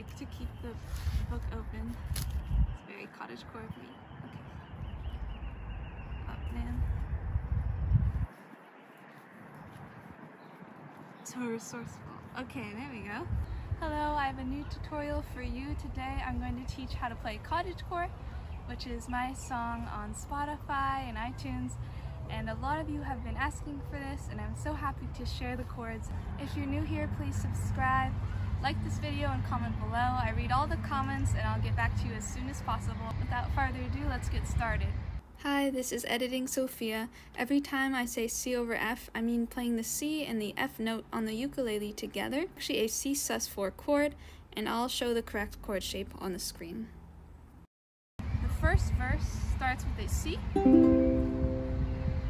stick to keep the book open. It's very cottagecore of me. Okay. Up, man. So resourceful. Okay, there we go. Hello, I have a new tutorial for you today. I'm going to teach how to play cottagecore, which is my song on Spotify and iTunes. And a lot of you have been asking for this, and I'm so happy to share the chords. If you're new here, please subscribe, like this video, and comment below. I read all the comments, and I'll get back to you as soon as possible. Without further ado, let's get started. Hi, this is Editing Sophia. Every time I say C over F, I mean playing the C and the F note on the ukulele together. Actually a C sus4 chord, and I'll show the correct chord shape on the screen. The first verse starts with a C,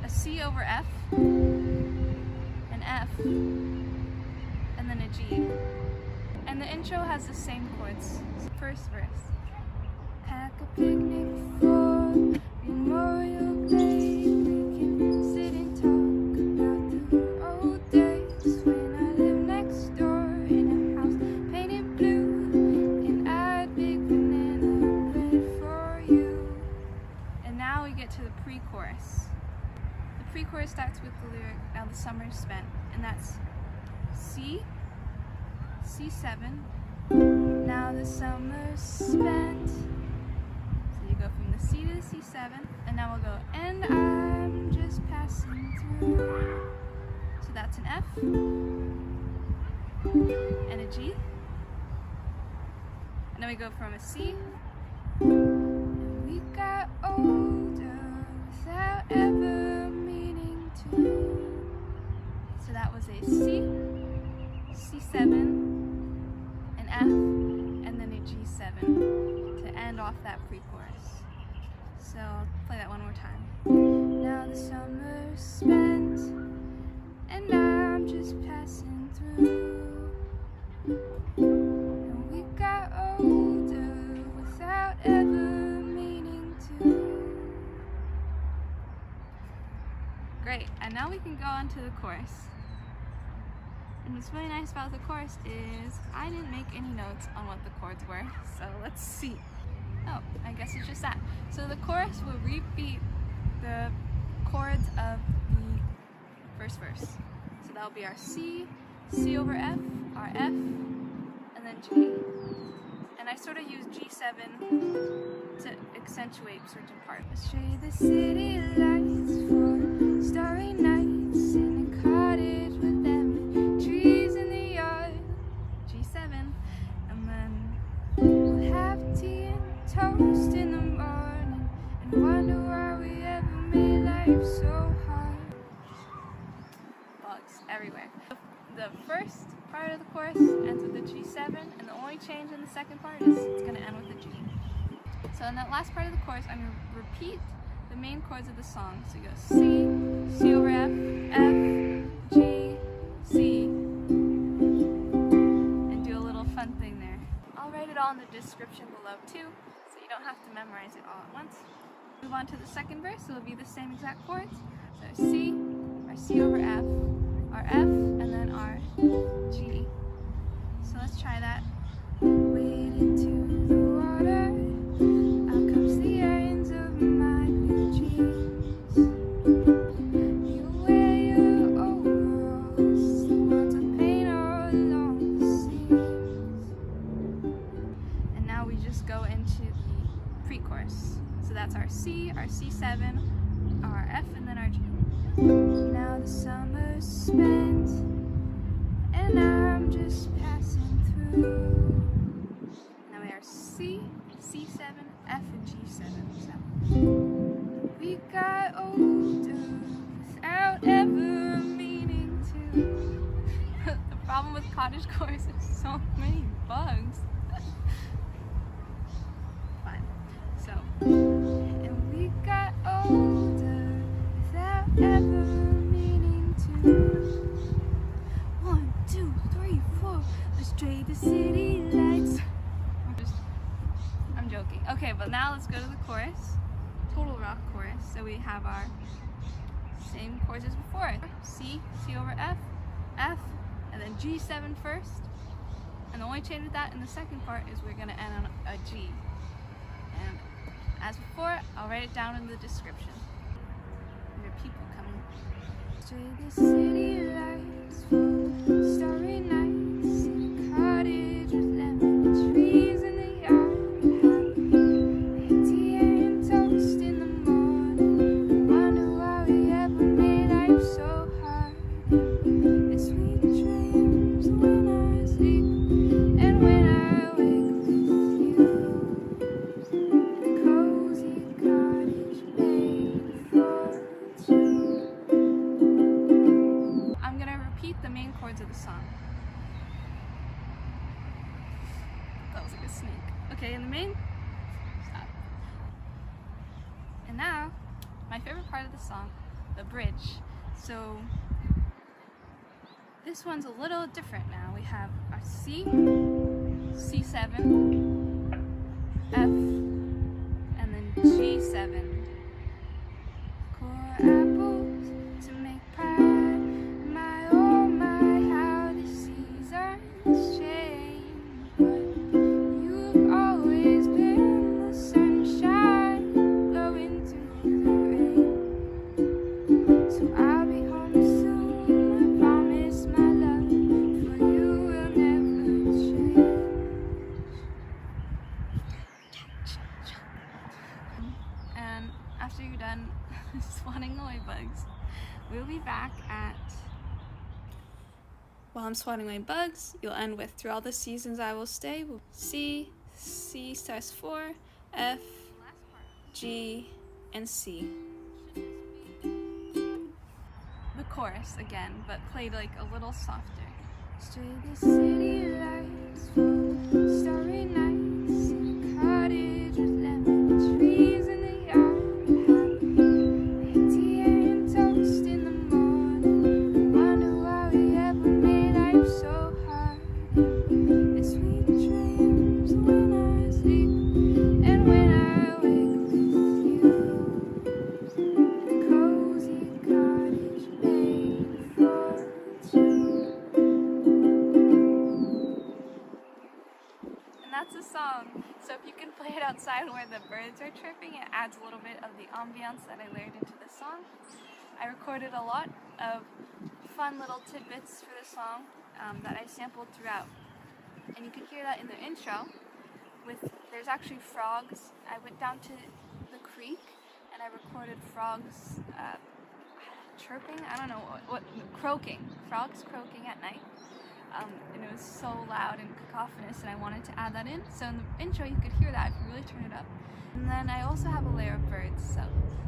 a C over F, an F, and then a G. And the intro has the same chords. First verse. Pack a picnic for Memorial Glade. We can sit and talk about the old days when I lived next door in a house painted blue, and I'd bake banana bread for you. And now we get to the pre-chorus. The pre-chorus starts with the lyric, now the summer's spent, and that's C, C7, now the summer's spent. So you go from the C to the C7, and now we'll go, and I'm just passing through. So that's an F, and a G, and then we go from a C, and we got older without ever meaning to. So that was a C, C7, an F, and then a G7 to end off that pre-chorus. So I'll play that one more time. Now the summer's spent, and I'm just passing through. And we got older without ever meaning to. Great, and now we can go on to the chorus. And what's really nice about the chorus is I didn't make any notes on what the chords were, so let's see. Oh, I guess it's just that. So the chorus will repeat the chords of the first verse. So that'll be our C, C over F, our F, and then G. And I sort of use G7 to accentuate certain parts. Let's show you the city lights for starry nights in a cottage with them trees in the yard. G7. And then we'll have tea and toast in the morning and wonder why we ever made life so hard. Bugs everywhere. The first part of the chorus ends with a G7, and the only change in the second part is it's going to end with a G. So in that last part of the chorus, I'm going to repeat the main chords of the song. So you go C, C over F, F, G, C, and do a little fun thing there. I'll write it all in the description below too, so you don't have to memorize it all at once. Move on to the second verse, it'll be the same exact chords. So C, our C over F, our F, and then our G. So let's try that. Wade into the water, out comes the ends of my blue jeans. You wear your overalls, the ones with paint all along the seams. And now we just go into the pre-chorus. So that's our C, our C7, our F, and then our G. Now the summer's spent, and I'm just passing through. Now we are C, C7, F, and G7. So we got older without ever meaning to. The problem with cottagecore is there's so many bugs. Fine. So, and we got older without ever meaning to. 1, 2, 3, 4. Let's trade the city lights. I'm joking. Okay, but now let's go to the chorus. Total rock chorus. So we have our same chords as before. C, C over F, F, and then G7 first, And the only change with that in the second part is we're going to end on a G. And as before, I'll write it down in the description. There are people coming. Straight the city lights, full starry nights, in a cottage with lemon trees in the yard. Have tea and toast in the morning. Wonder why we ever made life so hard. It's sweet dreams when I sleep and when I wake with you. Cozy cottage made for two. I'm gonna repeat the main chords of the song. That was like a snake. Okay, in the main, stop. And now, my favorite part of the song, the bridge. So, this one's a little different now. We have our C, C7, F, and then G7. Core apples to make pie. My oh my, how the seasons change. But you've always been the sunshine blowing through the rain. So I'll be home soon, I promise, my love, for you will never change. And after you're done swatting away bugs, we'll be back at... While I'm swatting away bugs, you'll end with through all the seasons I will stay. C, C sus4, F, G, and C. The chorus again, but played like a little softer. Straight the city lights, full starry nights, in a cottage with lemon trees in the yard. Have tea and toast in the morning. Wonder why we ever made life so hard. It's sweet dreams when I sleep and when I wake with you. Cozy cottage made for two. And that's the song. So if you can play it outside where the birds are chirping, it adds a little bit of the ambiance that I layered into the song. I recorded a lot of fun little tidbits for the song that I sampled throughout. And you can hear that in the intro. There's actually frogs. I went down to the creek and I recorded frogs chirping. I don't know what croaking. Frogs croaking at night. And it was so loud and cacophonous, and I wanted to add that in. So in the intro, you could hear that if you really turn it up. And then I also have a layer of birds, so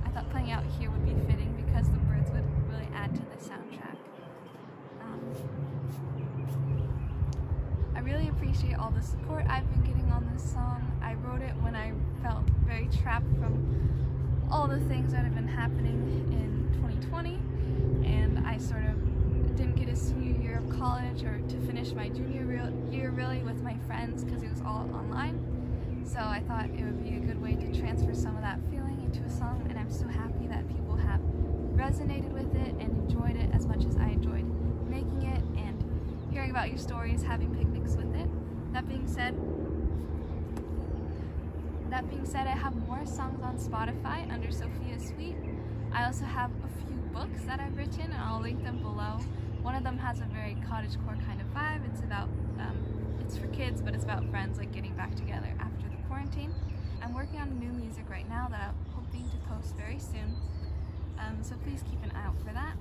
I thought playing out here would be fitting because the birds would really add to the soundtrack. I really appreciate all the support I've been getting on this song. I wrote it when I felt very trapped from all the things that have been happening in 2020, and I sort of didn't get a senior year of college or to finish my junior year really with my friends because it was all online. So I thought it would be a good way to transfer some of that feeling into a song, and I'm so happy that people have resonated with it and enjoyed it as much as I enjoyed making it and hearing about your stories, having picnics with it. That being said, I have more songs on Spotify under Sophia Sweet. I also have a few books that I've written, and I'll link them below. One of them has a very cottagecore kind of vibe. It's about, it's for kids, but it's about friends like getting back together after the quarantine. I'm working on new music right now that I'm hoping to post very soon. So please keep an eye out for that.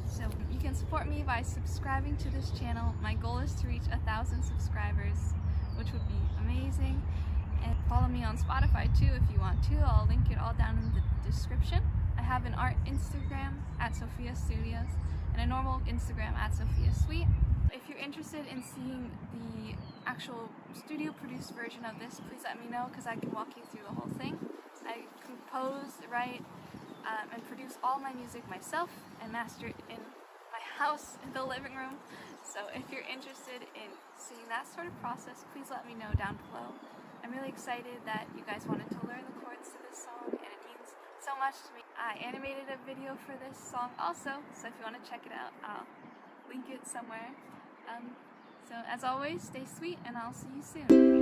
So you can support me by subscribing to this channel. My goal is to reach 1,000 subscribers, which would be amazing. And follow me on Spotify too if you want to. I'll link it all down in the description. I have an art Instagram at Sophia Studios and a normal Instagram at Sophia Sweet. If you're interested in seeing the actual studio produced version of this, please let me know because I can walk you through the whole thing. I compose, write, and produce all my music myself and master it in my house in the living room. So if you're interested in seeing that sort of process, please let me know down below. I'm really excited that you guys wanted to learn the chords to this song, and it means so much to me. I animated a video for this song also, so if you want to check it out, I'll link it somewhere. So as always, stay sweet and I'll see you soon.